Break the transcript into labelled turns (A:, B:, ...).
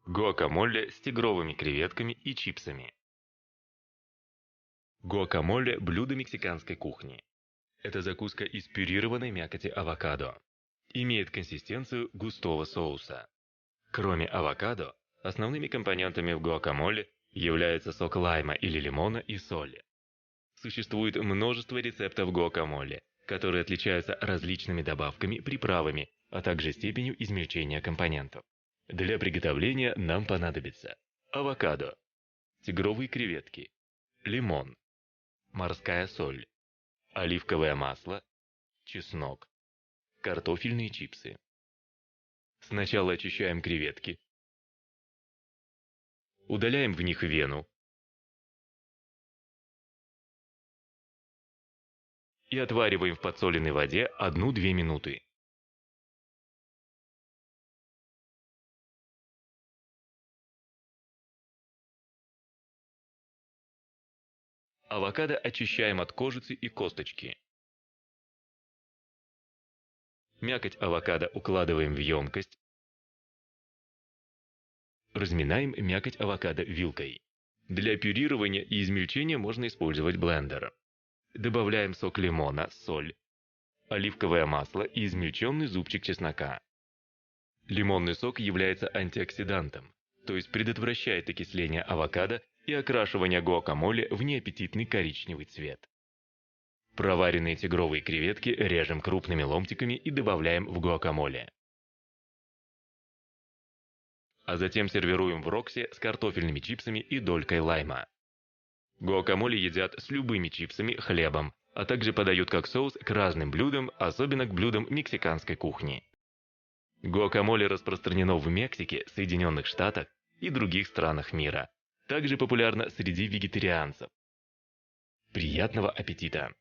A: Гуакамоле с тигровыми креветками и чипсами. Гуакамоле – блюдо мексиканской кухни. Это закуска из пюрированной мякоти авокадо. Имеет консистенцию густого соуса. Кроме авокадо, основными компонентами в гуакамоле являются сок лайма или лимона и соль. Существует множество рецептов гуакамоле, которые отличаются различными добавками, приправами, а также степенью измельчения компонентов. Для приготовления нам понадобится авокадо, тигровые креветки, лимон, морская соль, оливковое масло, чеснок, картофельные чипсы. Сначала очищаем креветки, удаляем в них вену и отвариваем в подсоленной воде 1-2 минуты. Авокадо очищаем от кожицы и косточки. Мякоть авокадо укладываем в емкость. Разминаем мякоть авокадо вилкой. Для пюрирования и измельчения можно использовать блендер. Добавляем сок лимона, соль, оливковое масло и измельченный зубчик чеснока. Лимонный сок является антиоксидантом, то есть предотвращает окисление авокадо и окрашивание гуакамоле в неаппетитный коричневый цвет. Проваренные тигровые креветки режем крупными ломтиками и добавляем в гуакамоле. А затем сервируем в роксе с картофельными чипсами и долькой лайма. Гуакамоле едят с любыми чипсами, хлебом, а также подают как соус к разным блюдам, особенно к блюдам мексиканской кухни. Гуакамоле распространено в Мексике, Соединенных Штатах и других странах мира. Также популярно среди вегетарианцев. Приятного аппетита!